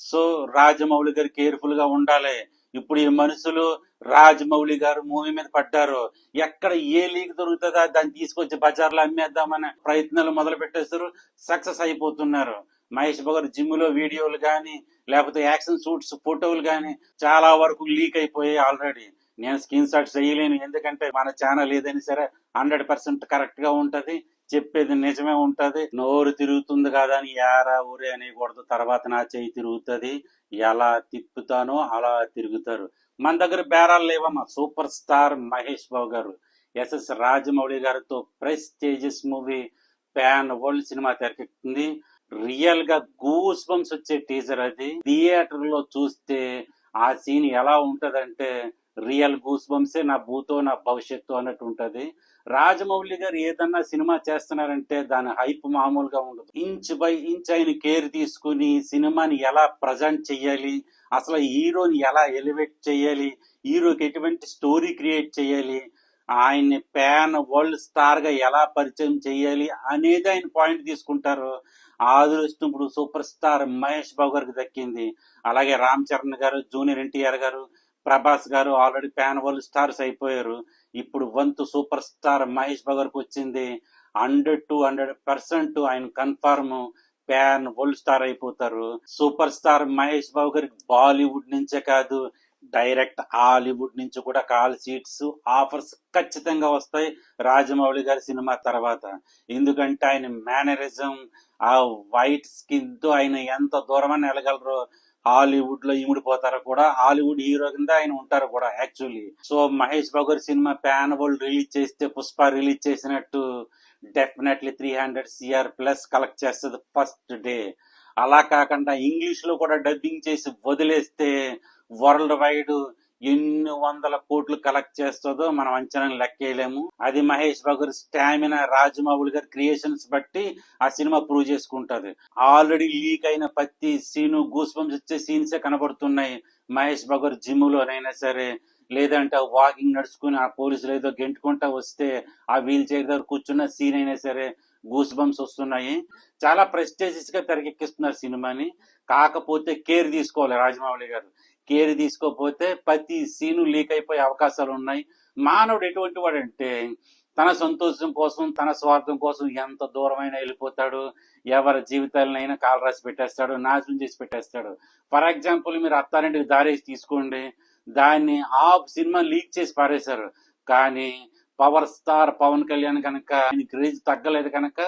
So Rajamouli గారు careful గా ఉండాలి. ఇప్పుడు ఈ మనుషులు రాజమౌళి గారు మూవీ మీద పడ్డారు, ఎక్కడ ఏ లీక్ దొరుకుతుందా దాన్ని తీసుకొచ్చి బజార్లో అమ్మేద్దామనే ప్రయత్నాలు మొదలు పెట్టేస్తారు, సక్సెస్ అయిపోతున్నారు. మహేష్ బాబు గారు జిమ్ లో వీడియోలు కానీ లేకపోతే యాక్షన్ షూట్స్ ఫోటోలు కానీ చాలా వరకు లీక్ అయిపోయాయి ఆల్రెడీ. నేను స్క్రీన్ షాట్ చేయలేను, ఎందుకంటే మన ఛానల్ ఏదైనా సరే 100% కరెక్ట్ గా ఉంటది, చెప్పేది నిజమే ఉంటది. నోరు తిరుగుతుంది కదా అని యారా ఊరే అనేకూడదు, తర్వాత నా చేయి తిరుగుతుంది, ఎలా తిప్పుతానో అలా తిరుగుతారు. మన దగ్గర బేరాలు లేవమ్మా. సూపర్ స్టార్ మహేష్ బాబు గారు ఎస్ఎస్ రాజమౌళి గారితో ప్రెస్టీజియస్ మూవీ ప్యాన్ వరల్డ్ సినిమా తెరకెక్కుతుంది. రియల్ గా గూస్ బంప్స్ వచ్చే టీజర్ అది. థియేటర్ లో చూస్తే ఆ సీన్ ఎలా ఉంటదంటే రియల్ గూస్ బంప్సే, నా భూతో నా భవిష్యత్తు అన్నట్టు ఉంటది. రాజమౌళి గారు ఏదన్నా సినిమా చేస్తున్నారంటే దాని హైప్ మామూలుగా ఉండదు. ఇంచ్ బై ఇంచ్ ఆయన కేర్ తీసుకుని సినిమాని ఎలా ప్రజెంట్ చెయ్యాలి, అసలు హీరోని ఎలా ఎలివేట్ చేయాలి, హీరోకి ఎటువంటి స్టోరీ క్రియేట్ చేయాలి, ఆయన్ని ప్యాన్ వరల్డ్ స్టార్ గా ఎలా పరిచయం చేయాలి అనేది ఆయన పాయింట్ తీసుకుంటారు. ఆ అదృష్టం ఇప్పుడు సూపర్ స్టార్ మహేష్ బాబు గారికి దక్కింది. అలాగే రామ్ చరణ్ గారు, జూనియర్ ఎన్టీఆర్ గారు, ప్రభాస్ గారు ఆల్రెడీ ప్యాన్ వరల్డ్ స్టార్స్ అయిపోయారు. ఇప్పుడు వంతు సూపర్ స్టార్ మహేష్ బాబు గారికి వచ్చింది. 100% ఆయన కన్ఫర్మ్ ప్యాన్ వరల్డ్ స్టార్ అయిపోతారు. సూపర్ స్టార్ మహేష్ బాబు గారికి బాలీవుడ్ నుంచే కాదు, డైరెక్ట్ హాలీవుడ్ నుంచి కూడా కాల్ సీట్స్ ఆఫర్స్ ఖచ్చితంగా వస్తాయి రాజమౌళి గారి సినిమా తర్వాత. ఎందుకంటే ఆయన మేనరిజం, ఆ వైట్ స్కిన్ తో ఆయన ఎంత దూరమని వెళ్ళగలరో, హాలీవుడ్ లో ఇమిడిపోతారో కూడా, హాలీవుడ్ హీరో కింద ఆయన ఉంటారు కూడా యాక్చువల్లీ. సో మహేష్ బాబు గారి సినిమా ప్యాన్ వరల్డ్ రిలీజ్ చేస్తే పుష్ప రిలీజ్ చేసినట్టు డెఫినెట్లీ 300 CR ప్లస్ కలెక్ట్ చేస్తుంది ఫస్ట్ డే. అలా కాకుండా ఇంగ్లీష్ లో కూడా డబ్బింగ్ చేసి వదిలేస్తే వరల్డ్ వైడ్ ఎన్ని వందల కోట్లు కలెక్ట్ చేస్తుందో మనం అంచనా లెక్కేయలేము. అది మహేష్ బాబు గారి స్టామినా, రాజమౌళి గారి క్రియేషన్స్ బట్టి ఆ సినిమా ప్రూవ్ చేసుకుంటది. ఆల్రెడీ లీక్ అయిన ప్రతి సీను గూస్ బంప్స్ వచ్చే సీన్సే కనబడుతున్నాయి. మహేష్ బాబు గారు జిమ్ లోనైనా సరే, లేదంటే వాకింగ్ నడుచుకుని ఆ పోలీసులు ఏదో గెంటుకుంటా వస్తే ఆ వీల్ చైర్ దగ్గర కూర్చున్న సీన్ అయినా సరే గూస్ బంప్స్ వస్తున్నాయి. చాలా ప్రెస్టేజియస్ గా తెరకెక్కిస్తున్నారు సినిమాని. కాకపోతే కేర్ తీసుకోవాలి రాజమౌళి గారు. కేర్ తీసుకోకపోతే ప్రతి సీను లీక్ అయిపోయే అవకాశాలు ఉన్నాయి. మానవుడు ఎటువంటి వాడంటే తన సంతోషం కోసం, తన స్వార్థం కోసం ఎంత దూరమైనా వెళ్ళిపోతాడు. ఎవరి జీవితాలనైనా కాలు రాసి పెట్టేస్తాడు, నాశనం చేసి పెట్టేస్తాడు. ఫర్ ఎగ్జాంపుల్ మీరు అత్తారింటికి దారేసి తీసుకోండి, దాన్ని ఆ సినిమా లీక్ చేసి పారేశారు. కానీ పవర్ స్టార్ పవన్ కళ్యాణ్ కనుక ఆయన క్రేజ్ తగ్గలేదు కనుక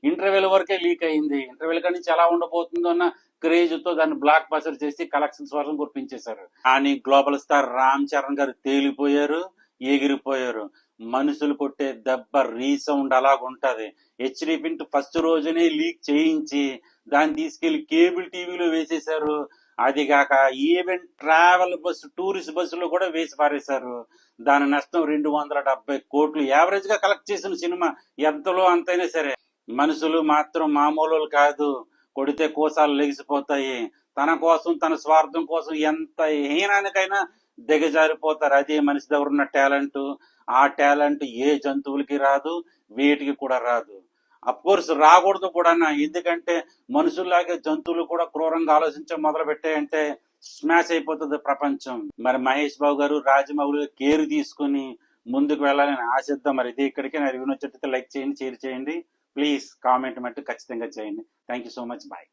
ఇంటర్వెల్ వరకే లీక్ అయింది. ఇంటర్వెల్ కాడి నుంచి ఎలా ఉండబోతుందో అన్న క్రేజ్ తో దాన్ని బ్లాక్ బస్టర్ చేసి కలెక్షన్స్ వరకు గుర్తించేశారు. కానీ గ్లోబల్ స్టార్ రామ్ చరణ్ గారు తేలిపోయారు, ఎగిరిపోయారు. మనుషులు కొట్టే దెబ్బ రీసౌండ్ అలాగుంటది. హెచ్డి ప్రింట్ ఫస్ట్ రోజునే లీక్ చేయించి దాన్ని తీసుకెళ్లి కేబుల్ టీవీలో వేసేశారు. అది కాక ఈవెన్ ట్రావెల్ బస్సు, టూరిస్ట్ బస్సులో కూడా వేసి పారేశారు. దాని నష్టం 270 కోట్లు యావరేజ్ గా కలెక్ట్ చేసిన సినిమా. ఎంతలో అంతైనా సరే మనుషులు మాత్రం మామూలు కాదు, కొడితే కోసాలు లెగిసిపోతాయి. తన కోసం, తన స్వార్థం కోసం ఎంత హీనానికైనా దిగజారిపోతారు. అదే మనిషి దగ్గర ఉన్న టాలెంట్. ఆ టాలెంట్ ఏ జంతువులకి రాదు, వీటికి కూడా రాదు. అఫ్ కోర్స్ రాకూడదు కూడా, ఎందుకంటే మనుషుల్లాగే జంతువులు కూడా క్రూరంగా ఆలోచించడం మొదలు పెట్టాయంటే స్మాష్ అయిపోతుంది ప్రపంచం. మరి మహేష్ బాబు గారు రాజమౌళి కేర్ తీసుకుని ముందుకు వెళ్ళాలని ఆశిద్దాం. మరి ఇది ఇక్కడికి నా రివ్యూ నచ్చితే లైక్ చేయండి, షేర్ చేయండి, ప్లీజ్ కామెంట్ మట్టు ఖచ్చితంగా చేయండి. Thank you so much, bye.